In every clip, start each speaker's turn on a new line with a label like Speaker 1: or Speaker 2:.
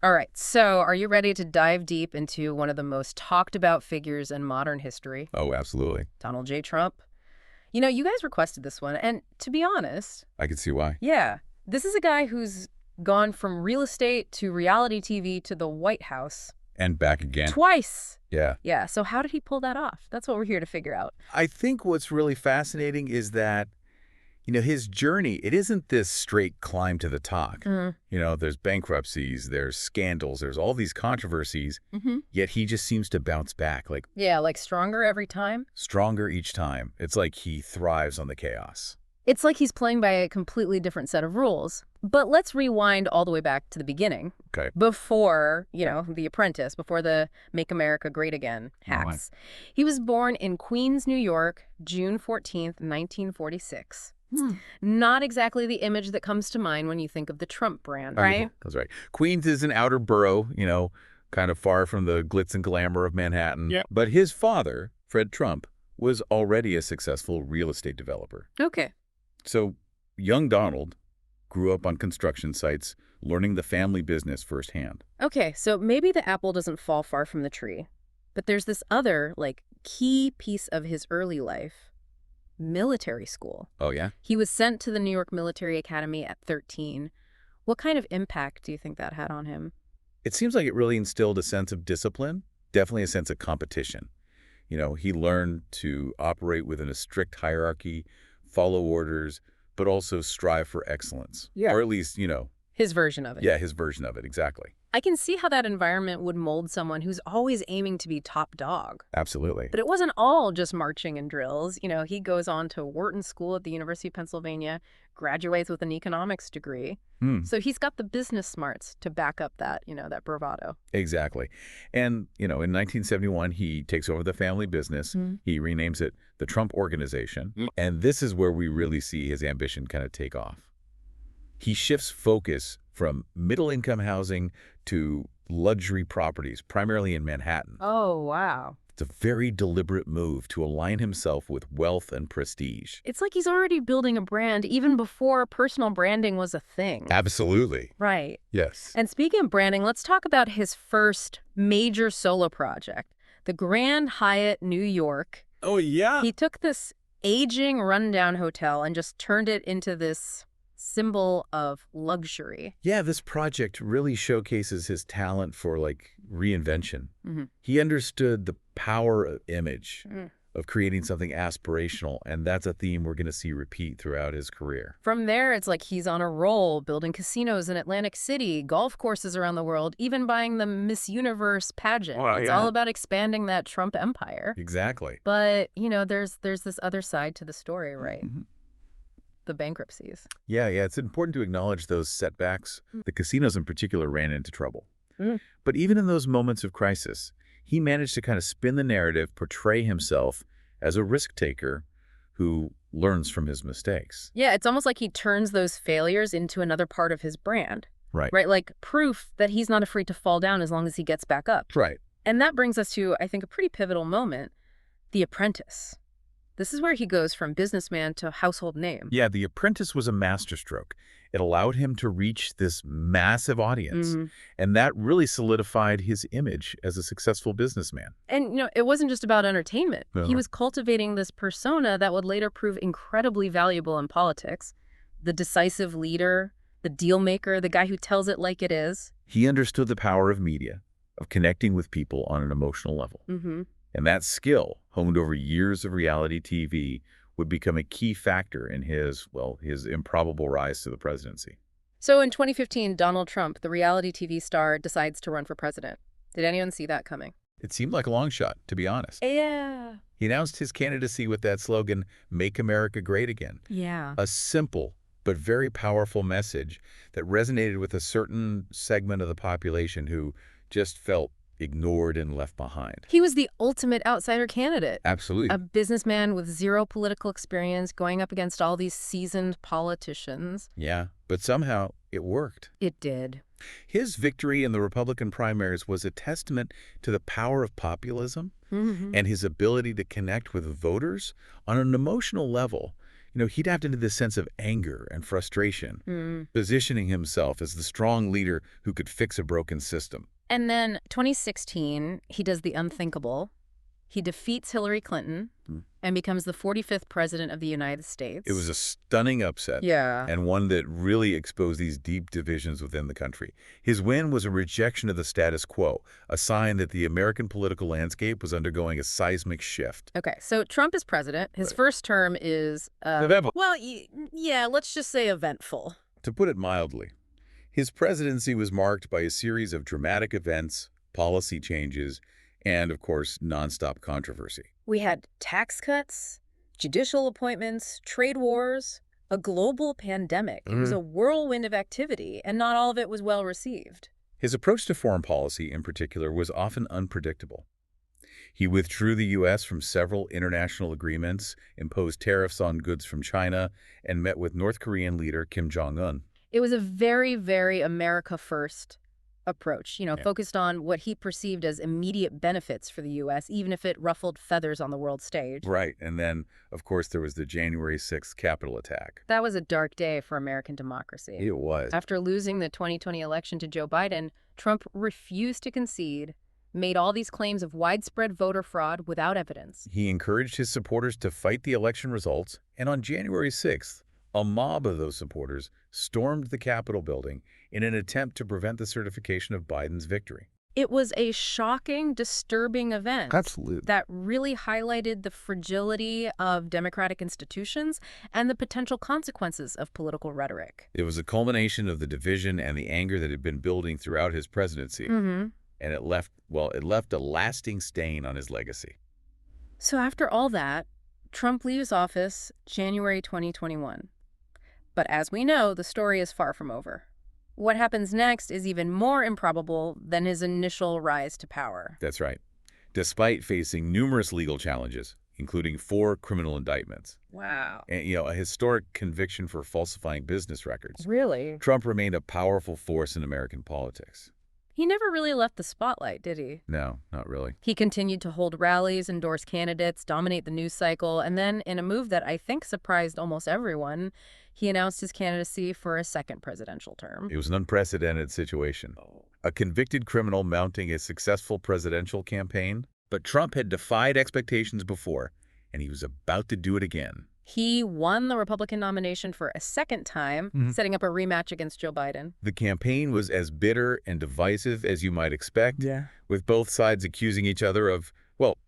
Speaker 1: All right, so are you ready to dive deep into one of the most talked about figures in modern history,
Speaker 2: Oh, absolutely.
Speaker 1: Donald J. Trump? You guys requested this one, and to be honest,
Speaker 2: I can see why.
Speaker 1: yeah, this is a guy who's gone from real estate to reality TV to the White House
Speaker 2: And back again.
Speaker 1: twice.
Speaker 2: Yeah.
Speaker 1: Yeah, so how did he pull that off? That's what we're here to figure out.
Speaker 2: I think what's really fascinating is that, his journey, it isn't this straight climb to the top.
Speaker 1: Mm.
Speaker 2: There's bankruptcies, there's scandals, there's all these controversies,
Speaker 1: Mm-hmm.
Speaker 2: yet he just seems to bounce back, like
Speaker 1: Yeah, like stronger every time.
Speaker 2: stronger each time. It's like he thrives on the chaos.
Speaker 1: It's like he's playing by a completely different set of rules. But let's rewind all the way back to the beginning.
Speaker 2: Okay.
Speaker 1: Before, The Apprentice, before the Make America Great Again hacks. He was born in Queens, New York, June 14th, 1946. Not exactly the image that comes to mind when you think of the Trump brand, right?
Speaker 2: That's right. Queens is an outer borough, kind of far from the glitz and glamour of Manhattan.
Speaker 1: Yep.
Speaker 2: But his father, Fred Trump, was already a successful real estate developer.
Speaker 1: Okay.
Speaker 2: So young Donald grew up on construction sites, learning the family business firsthand.
Speaker 1: Okay, so maybe the apple doesn't fall far from the tree. But there's this other, key piece of his early life. Military school.
Speaker 2: Oh, yeah?
Speaker 1: He was sent to the New York Military Academy at 13. What kind of impact do you think that had on him?
Speaker 2: It seems like it really instilled a sense of discipline, definitely a sense of competition. He learned to operate within a strict hierarchy, follow orders, but also strive for excellence.
Speaker 1: Yeah.
Speaker 2: Or at least,
Speaker 1: His version of it.
Speaker 2: yeah, his version of it, exactly.
Speaker 1: I can see how that environment would mold someone who's always aiming to be top dog.
Speaker 2: Absolutely.
Speaker 1: But it wasn't all just marching and drills. He goes on to Wharton School at the University of Pennsylvania, graduates with an economics degree. So he's got the business smarts to back up that, that bravado.
Speaker 2: Exactly. And, in 1971, he takes over the family business. He renames it the Trump Organization. And this is where we really see his ambition kind of take off. He shifts focus from middle-income housing to luxury properties, primarily in Manhattan.
Speaker 1: Oh, wow.
Speaker 2: It's a very deliberate move to align himself with wealth and prestige.
Speaker 1: It's like he's already building a brand even before personal branding was a thing.
Speaker 2: Absolutely.
Speaker 1: Right.
Speaker 2: Yes.
Speaker 1: And speaking of branding, let's talk about his first major solo project, the Grand Hyatt New York.
Speaker 2: Oh, yeah?
Speaker 1: He took this aging, rundown hotel and just turned it into this symbol of luxury.
Speaker 2: Yeah, this project really showcases his talent for, reinvention. He understood the power of image, of creating something aspirational, and that's a theme we're going to see repeat throughout his career.
Speaker 1: From there, it's like he's on a roll, building casinos in Atlantic City, golf courses around the world, even buying the Miss Universe pageant.
Speaker 2: Well,
Speaker 1: it's
Speaker 2: yeah.
Speaker 1: all about expanding that Trump empire.
Speaker 2: Exactly.
Speaker 1: But, there's this other side to the story, right? The bankruptcies.
Speaker 2: Yeah, it's important to acknowledge those setbacks. The casinos in particular ran into trouble. But even in those moments of crisis, he managed to kind of spin the narrative, portray himself as a risk taker who learns from his mistakes.
Speaker 1: Yeah, it's almost like he turns those failures into another part of his brand.
Speaker 2: Right.
Speaker 1: Right, like proof that he's not afraid to fall down as long as he gets back up.
Speaker 2: Right.
Speaker 1: And that brings us to, I think, a pretty pivotal moment, The Apprentice. This is where he goes from businessman to household name.
Speaker 2: Yeah, The Apprentice was a masterstroke. It allowed him to reach this massive audience, and that really solidified his image as a successful businessman.
Speaker 1: And, it wasn't just about entertainment. He was cultivating this persona that would later prove incredibly valuable in politics. The decisive leader, the deal maker, the guy who tells it like it is.
Speaker 2: He understood the power of media, of connecting with people on an emotional level. And that skill, honed over years of reality TV, would become a key factor in his improbable rise to the presidency.
Speaker 1: So in 2015, Donald Trump, the reality TV star, decides to run for president. Did anyone see that coming?
Speaker 2: It seemed like a long shot, to be honest.
Speaker 1: Yeah.
Speaker 2: He announced his candidacy with that slogan, "Make America Great Again."
Speaker 1: Yeah.
Speaker 2: A simple but very powerful message that resonated with a certain segment of the population who just felt ignored and left behind.
Speaker 1: He was the ultimate outsider candidate.
Speaker 2: Absolutely.
Speaker 1: A businessman with zero political experience going up against all these seasoned politicians.
Speaker 2: Yeah, but somehow it worked.
Speaker 1: It did.
Speaker 2: His victory in the Republican primaries was a testament to the power of populism and his ability to connect with voters on an emotional level he tapped into this sense of anger and frustration, positioning himself as the strong leader who could fix a broken system.
Speaker 1: And then 2016, he does the unthinkable. He defeats Hillary Clinton and becomes the 45th president of the United States.
Speaker 2: It was a stunning upset, and one that really exposed these deep divisions within the country. His win was a rejection of the status quo, a sign that the American political landscape was undergoing a seismic shift.
Speaker 1: Okay, so Trump is president. His first term is,
Speaker 2: Eventful.
Speaker 1: well, yeah, let's just say eventful.
Speaker 2: To put it mildly, his presidency was marked by a series of dramatic events, policy changes, and, of course, nonstop controversy.
Speaker 1: We had tax cuts, judicial appointments, trade wars, a global pandemic. It was a whirlwind of activity, and not all of it was well received.
Speaker 2: His approach to foreign policy, in particular, was often unpredictable. He withdrew the U.S. from several international agreements, imposed tariffs on goods from China, and met with North Korean leader Kim Jong-un.
Speaker 1: It was a very, very America-first approach, focused on what he perceived as immediate benefits for the U.S., even if it ruffled feathers on the world stage.
Speaker 2: Right. And then, of course, there was the January 6th Capitol attack.
Speaker 1: That was a dark day for American democracy.
Speaker 2: It was.
Speaker 1: After losing the 2020 election to Joe Biden, Trump refused to concede, made all these claims of widespread voter fraud without evidence.
Speaker 2: He encouraged his supporters to fight the election results, and on January 6th, a mob of those supporters stormed the Capitol building in an attempt to prevent the certification of Biden's victory.
Speaker 1: It was a shocking, disturbing event.
Speaker 2: Absolutely.
Speaker 1: That really highlighted the fragility of democratic institutions and the potential consequences of political rhetoric.
Speaker 2: It was a culmination of the division and the anger that had been building throughout his presidency, and it left a lasting stain on his legacy.
Speaker 1: So after all that, Trump leaves office January 2021. But as we know, the story is far from over. What happens next is even more improbable than his initial rise to power.
Speaker 2: That's right. Despite facing numerous legal challenges, including 4 criminal indictments.
Speaker 1: Wow.
Speaker 2: And, a historic conviction for falsifying business records.
Speaker 1: Really?
Speaker 2: Trump remained a powerful force in American politics.
Speaker 1: He never really left the spotlight, did he?
Speaker 2: No, not really.
Speaker 1: He continued to hold rallies, endorse candidates, dominate the news cycle, and then, in a move that I think surprised almost everyone, he announced his candidacy for a second presidential term.
Speaker 2: It was an unprecedented situation. A convicted criminal mounting a successful presidential campaign. But Trump had defied expectations before, and he was about to do it again.
Speaker 1: He won the Republican nomination for a second time, setting up a rematch against Joe Biden.
Speaker 2: The campaign was as bitter and divisive as you might expect, with both sides accusing each other of,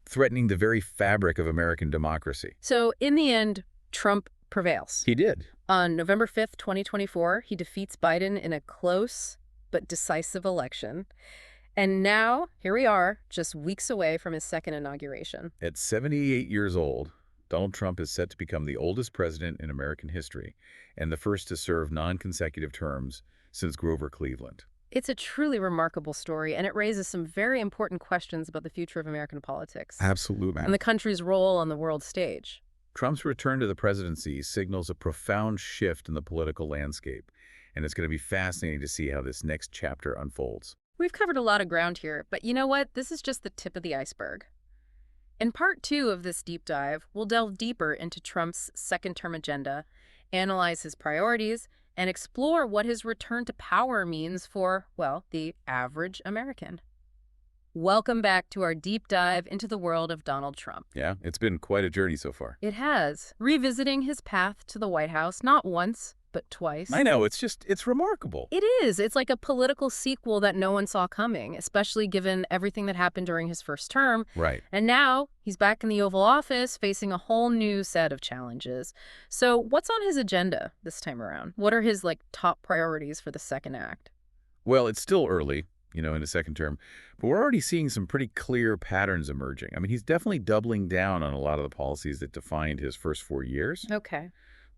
Speaker 2: threatening the very fabric of American democracy.
Speaker 1: So, in the end, Trump prevails.
Speaker 2: He did.
Speaker 1: On November 5th, 2024, he defeats Biden in a close but decisive election. And now, here we are, just weeks away from his second inauguration.
Speaker 2: At 78 years old, Donald Trump is set to become the oldest president in American history and the first to serve non-consecutive terms since Grover Cleveland.
Speaker 1: It's a truly remarkable story, and it raises some very important questions about the future of American politics.
Speaker 2: Absolutely.
Speaker 1: And the country's role on the world stage.
Speaker 2: Trump's return to the presidency signals a profound shift in the political landscape, and it's going to be fascinating to see how this next chapter unfolds.
Speaker 1: We've covered a lot of ground here, but you know what? This is just the tip of the iceberg. In part 2 of this deep dive, we'll delve deeper into Trump's second-term agenda, analyze his priorities, and explore what his return to power means for, the average American. Welcome back to our deep dive into the world of Donald Trump.
Speaker 2: Yeah, it's been quite a journey so far.
Speaker 1: It has. Revisiting his path to the White House, not once, but twice.
Speaker 2: I know, it's remarkable.
Speaker 1: It is. It's like a political sequel that no one saw coming, especially given everything that happened during his first term.
Speaker 2: Right.
Speaker 1: And now he's back in the Oval Office facing a whole new set of challenges. So what's on his agenda this time around? What are his top priorities for the second act?
Speaker 2: Well, it's still early, in the second term, but we're already seeing some pretty clear patterns emerging. I mean, he's definitely doubling down on a lot of the policies that defined his first 4 years.
Speaker 1: Okay.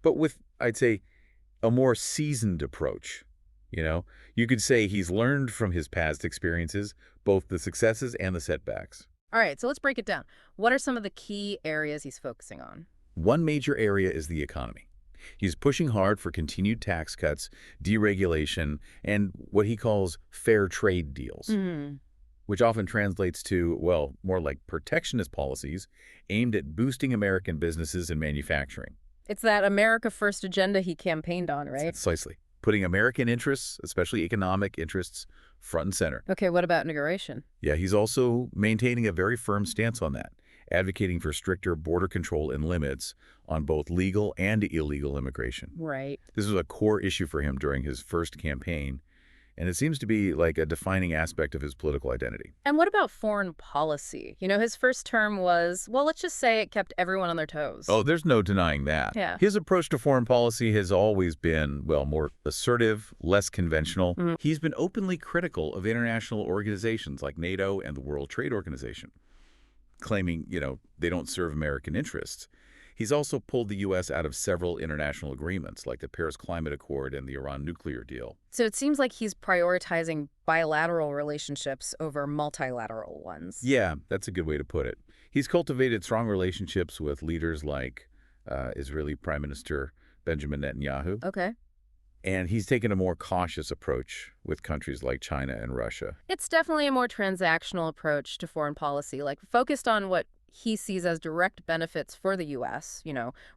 Speaker 2: But with, I'd say, a more seasoned approach. You could say he's learned from his past experiences, both the successes and the setbacks.
Speaker 1: All right, so let's break it down. What are some of the key areas he's focusing on?
Speaker 2: One major area is the economy. He's pushing hard for continued tax cuts, deregulation, and what he calls fair trade deals, which often translates to, more like protectionist policies aimed at boosting American businesses and manufacturing.
Speaker 1: It's that America First agenda he campaigned on, right?
Speaker 2: Precisely. Putting American interests, especially economic interests, front and center.
Speaker 1: Okay, what about inauguration?
Speaker 2: Yeah, he's also maintaining a very firm stance on that, advocating for stricter border control and limits on both legal and illegal immigration.
Speaker 1: Right.
Speaker 2: This was a core issue for him during his first campaign, and it seems to be like a defining aspect of his political identity.
Speaker 1: And what about foreign policy? His first term was, well, let's just say it kept everyone on their toes.
Speaker 2: Oh, there's no denying that.
Speaker 1: Yeah.
Speaker 2: His approach to foreign policy has always been, well, more assertive, less conventional. He's been openly critical of international organizations like NATO and the World Trade Organization, claiming, they don't serve American interests. He's also pulled the U.S. out of several international agreements, like the Paris Climate Accord and the Iran nuclear deal.
Speaker 1: So it seems like he's prioritizing bilateral relationships over multilateral ones.
Speaker 2: Yeah, that's a good way to put it. He's cultivated strong relationships with leaders like Israeli Prime Minister Benjamin Netanyahu.
Speaker 1: Okay.
Speaker 2: And he's taken a more cautious approach with countries like China and Russia.
Speaker 1: It's definitely a more transactional approach to foreign policy, like focused on what he sees as direct benefits for the U.S.,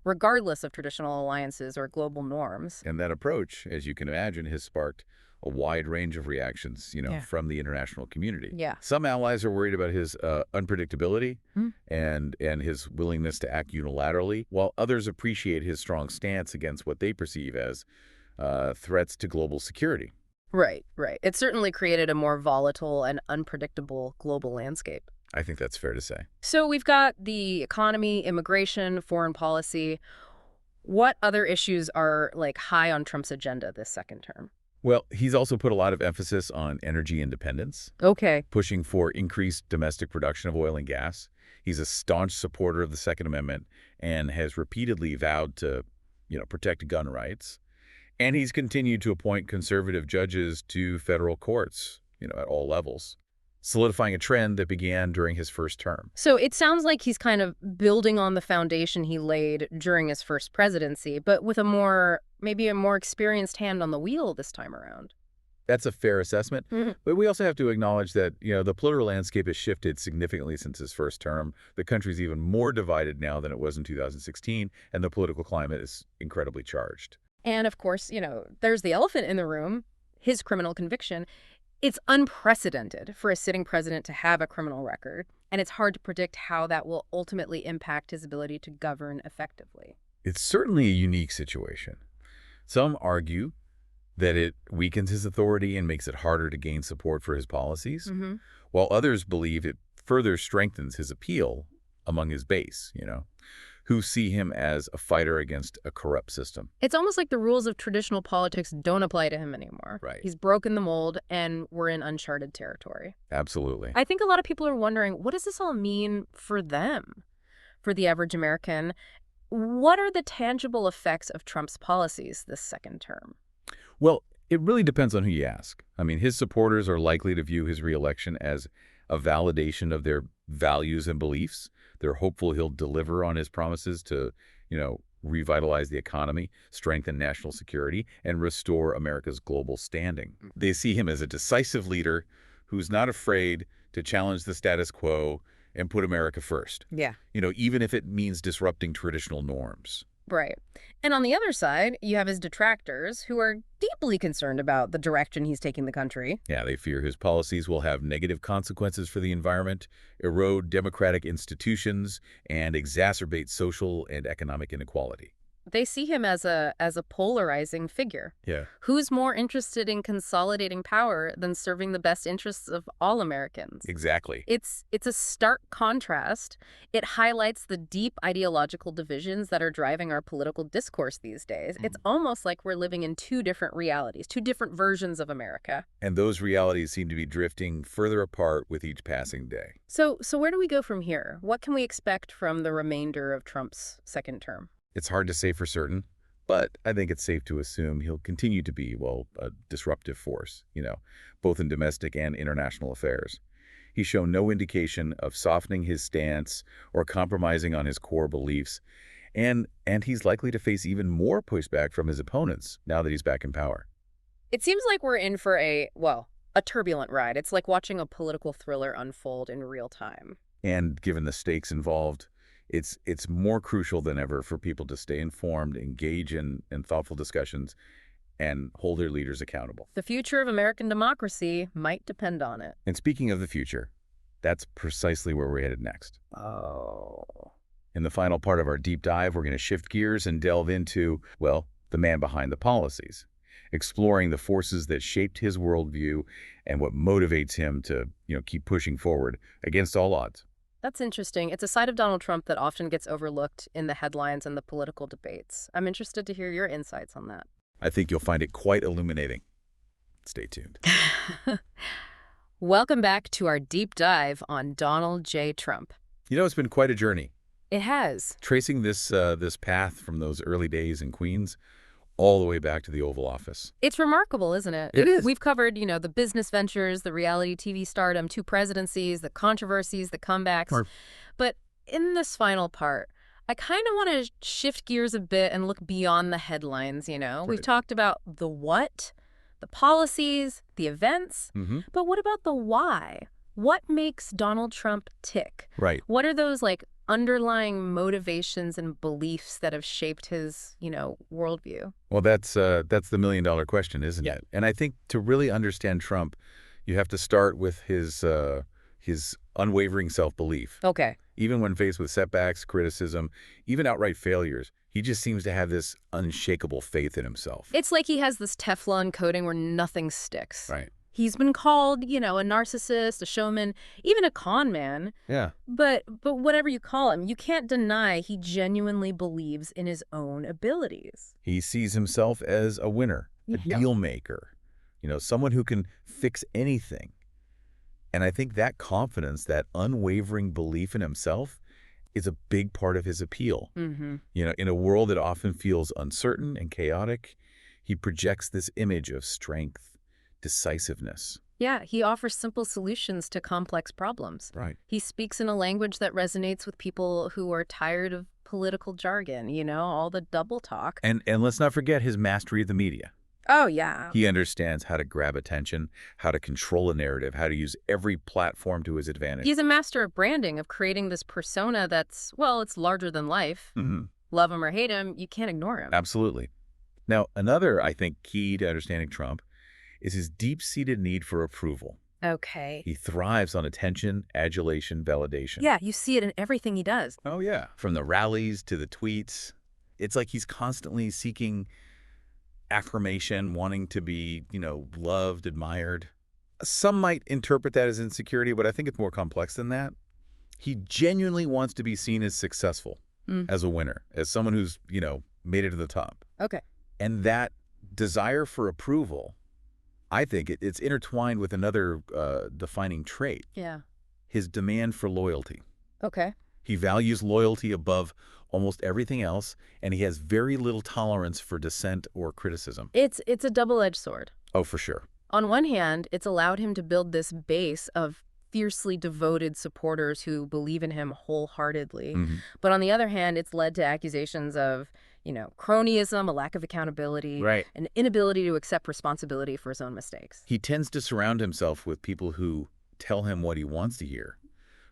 Speaker 1: regardless of traditional alliances or global norms.
Speaker 2: And that approach, as you can imagine, has sparked a wide range of reactions, from the international community.
Speaker 1: Yeah.
Speaker 2: Some allies are worried about his unpredictability and his willingness to act unilaterally, while others appreciate his strong stance against what they perceive as threats to global security.
Speaker 1: Right, right. It certainly created a more volatile and unpredictable global landscape.
Speaker 2: I think that's fair to say.
Speaker 1: So we've got the economy, immigration, foreign policy. What other issues are high on Trump's agenda this second term?
Speaker 2: Well, he's also put a lot of emphasis on energy independence.
Speaker 1: Okay.
Speaker 2: Pushing for increased domestic production of oil and gas. He's a staunch supporter of the Second Amendment and has repeatedly vowed to, protect gun rights. And he's continued to appoint conservative judges to federal courts, at all levels, solidifying a trend that began during his first term.
Speaker 1: So it sounds like he's kind of building on the foundation he laid during his first presidency, but with maybe a more experienced hand on the wheel this time around.
Speaker 2: That's a fair assessment. But we also have to acknowledge that, the political landscape has shifted significantly since his first term. The country's even more divided now than it was in 2016, and the political climate is incredibly charged.
Speaker 1: And of course, there's the elephant in the room, his criminal conviction. It's unprecedented for a sitting president to have a criminal record, and it's hard to predict how that will ultimately impact his ability to govern effectively.
Speaker 2: It's certainly a unique situation. Some argue that it weakens his authority and makes it harder to gain support for his policies, while others believe it further strengthens his appeal among his base, who see him as a fighter against a corrupt system.
Speaker 1: It's almost like the rules of traditional politics don't apply to him anymore.
Speaker 2: Right.
Speaker 1: He's broken the mold, and we're in uncharted territory.
Speaker 2: Absolutely.
Speaker 1: I think a lot of people are wondering, what does this all mean for them, for the average American? What are the tangible effects of Trump's policies this second term?
Speaker 2: Well, it really depends on who you ask. I mean, his supporters are likely to view his reelection as a validation of their values and beliefs. They're hopeful he'll deliver on his promises to, revitalize the economy, strengthen national security, and restore America's global standing. They see him as a decisive leader who's not afraid to challenge the status quo and put America first.
Speaker 1: Yeah.
Speaker 2: Even if it means disrupting traditional norms.
Speaker 1: Right. And on the other side, you have his detractors who are deeply concerned about the direction he's taking the country.
Speaker 2: Yeah, they fear his policies will have negative consequences for the environment, erode democratic institutions, and exacerbate social and economic inequality.
Speaker 1: They see him as a polarizing figure.
Speaker 2: Yeah.
Speaker 1: Who's more interested in consolidating power than serving the best interests of all Americans?
Speaker 2: Exactly.
Speaker 1: It's a stark contrast. It highlights the deep ideological divisions that are driving our political discourse these days. It's almost like we're living in two different realities, two different versions of America.
Speaker 2: And those realities seem to be drifting further apart with each passing day.
Speaker 1: So where do we go from here? What can we expect from the remainder of Trump's second term?
Speaker 2: It's hard to say for certain, but I think it's safe to assume he'll continue to be, a disruptive force, both in domestic and international affairs. He's shown no indication of softening his stance or compromising on his core beliefs, and he's likely to face even more pushback from his opponents now that he's back in power.
Speaker 1: It seems like we're in for a turbulent ride. It's like watching a political thriller unfold in real time.
Speaker 2: And given the stakes involved, It's more crucial than ever for people to stay informed, engage in thoughtful discussions, and hold their leaders accountable.
Speaker 1: The future of American democracy might depend on it.
Speaker 2: And speaking of the future, that's precisely where we're headed next.
Speaker 1: Oh.
Speaker 2: In the final part of our deep dive, we're going to shift gears and delve into, well, the man behind the policies, exploring the forces that shaped his worldview and what motivates him to, keep pushing forward against all odds.
Speaker 1: That's interesting. It's a side of Donald Trump that often gets overlooked in the headlines and the political debates. I'm interested to hear your insights on that.
Speaker 2: I think you'll find it quite illuminating. Stay tuned.
Speaker 1: Welcome back to our deep dive on Donald J. Trump.
Speaker 2: It's been quite a journey.
Speaker 1: It has.
Speaker 2: Tracing this path from those early days in Queens all the way back to the Oval Office.
Speaker 1: It's remarkable, isn't it?
Speaker 2: It is.
Speaker 1: We've covered, the business ventures, the reality TV stardom, 2 presidencies, the controversies, the comebacks. But in this final part, I kind of want to shift gears a bit and look beyond the headlines,
Speaker 2: Right.
Speaker 1: We've talked about the what, the policies, the events, but what about the why? What makes Donald Trump tick?
Speaker 2: Right.
Speaker 1: What are those, underlying motivations and beliefs that have shaped his, worldview?
Speaker 2: Well, that's the million-dollar question, isn't it? And I think to really understand Trump, you have to start with his unwavering self-belief.
Speaker 1: Okay.
Speaker 2: Even when faced with setbacks, criticism, even outright failures, he just seems to have this unshakable faith in himself.
Speaker 1: It's like he has this Teflon coating where nothing sticks.
Speaker 2: Right.
Speaker 1: He's been called, a narcissist, a showman, even a con man.
Speaker 2: Yeah.
Speaker 1: But whatever you call him, you can't deny he genuinely believes in his own abilities.
Speaker 2: He sees himself as a winner, a deal maker, someone who can fix anything. And I think that confidence, that unwavering belief in himself is a big part of his appeal. In a world that often feels uncertain and chaotic, he projects this image of strength, decisiveness.
Speaker 1: Yeah, he offers simple solutions to complex problems.
Speaker 2: Right.
Speaker 1: He speaks in a language that resonates with people who are tired of political jargon, all the double talk.
Speaker 2: And let's not forget his mastery of the media.
Speaker 1: Oh, yeah.
Speaker 2: He understands how to grab attention, how to control a narrative, how to use every platform to his advantage.
Speaker 1: He's a master of branding, of creating this persona that's, it's larger than life. Love him or hate him, you can't ignore him.
Speaker 2: Absolutely. Now, another, I think, key to understanding Trump is his deep-seated need for approval.
Speaker 1: Okay.
Speaker 2: He thrives on attention, adulation, validation.
Speaker 1: Yeah, you see it in everything he does.
Speaker 2: Oh, yeah. From the rallies to the tweets, it's like he's constantly seeking affirmation, wanting to be, loved, admired. Some might interpret that as insecurity, but I think it's more complex than that. He genuinely wants to be seen as successful, as a winner, as someone who's, made it to the top.
Speaker 1: Okay.
Speaker 2: And that desire for approval, I think it's intertwined with another defining trait.
Speaker 1: Yeah.
Speaker 2: His demand for loyalty.
Speaker 1: Okay.
Speaker 2: He values loyalty above almost everything else, and he has very little tolerance for dissent or criticism.
Speaker 1: It's a double-edged sword.
Speaker 2: Oh, for sure.
Speaker 1: On one hand, it's allowed him to build this base of fiercely devoted supporters who believe in him wholeheartedly. But on the other hand, it's led to accusations of, cronyism, a lack of accountability,
Speaker 2: Right.
Speaker 1: an inability to accept responsibility for his own mistakes.
Speaker 2: He tends to surround himself with people who tell him what he wants to hear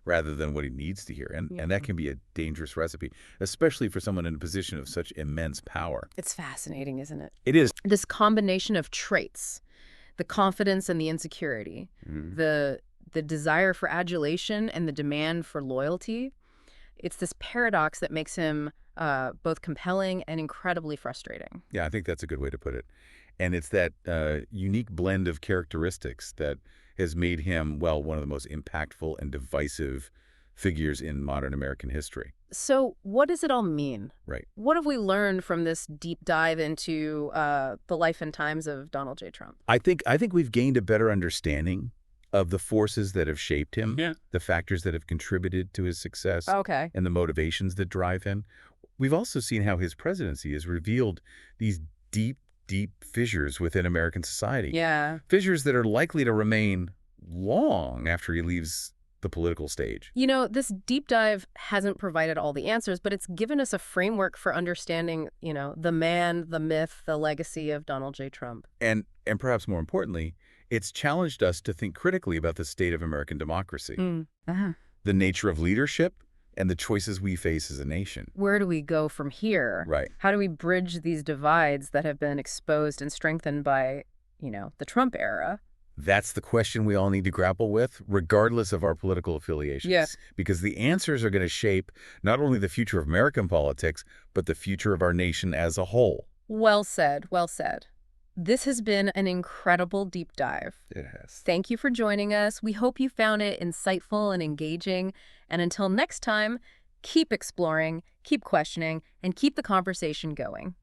Speaker 2: rather than what he needs to hear. And that can be a dangerous recipe, especially for someone in a position of such immense power.
Speaker 1: It's fascinating, isn't it?
Speaker 2: It is.
Speaker 1: This combination of traits, the confidence and the insecurity, the desire for adulation and the demand for loyalty, it's this paradox that makes him both compelling and incredibly frustrating.
Speaker 2: Yeah, I think that's a good way to put it. And it's that unique blend of characteristics that has made him, one of the most impactful and divisive figures in modern American history.
Speaker 1: So what does it all mean?
Speaker 2: Right.
Speaker 1: What have we learned from this deep dive into the life and times of Donald J. Trump?
Speaker 2: I think we've gained a better understanding of the forces that have shaped him, the factors that have contributed to his success,
Speaker 1: Okay.
Speaker 2: and the motivations that drive him. We've also seen how his presidency has revealed these deep fissures within American society.
Speaker 1: Yeah.
Speaker 2: Fissures that are likely to remain long after he leaves the political stage.
Speaker 1: This deep dive hasn't provided all the answers, but it's given us a framework for understanding, the man, the myth, the legacy of Donald J. Trump.
Speaker 2: And perhaps more importantly, it's challenged us to think critically about the state of American democracy. The nature of leadership, and the choices we face as a nation.
Speaker 1: Where do we go from here?
Speaker 2: Right.
Speaker 1: How do we bridge these divides that have been exposed and strengthened by, the Trump era?
Speaker 2: That's the question we all need to grapple with, regardless of our political affiliations.
Speaker 1: Yeah.
Speaker 2: Because the answers are going to shape not only the future of American politics, but the future of our nation as a whole.
Speaker 1: Well said, well said. This has been an incredible deep dive.
Speaker 2: It has.
Speaker 1: Thank you for joining us. We hope you found it insightful and engaging. And until next time, keep exploring, keep questioning, and keep the conversation going.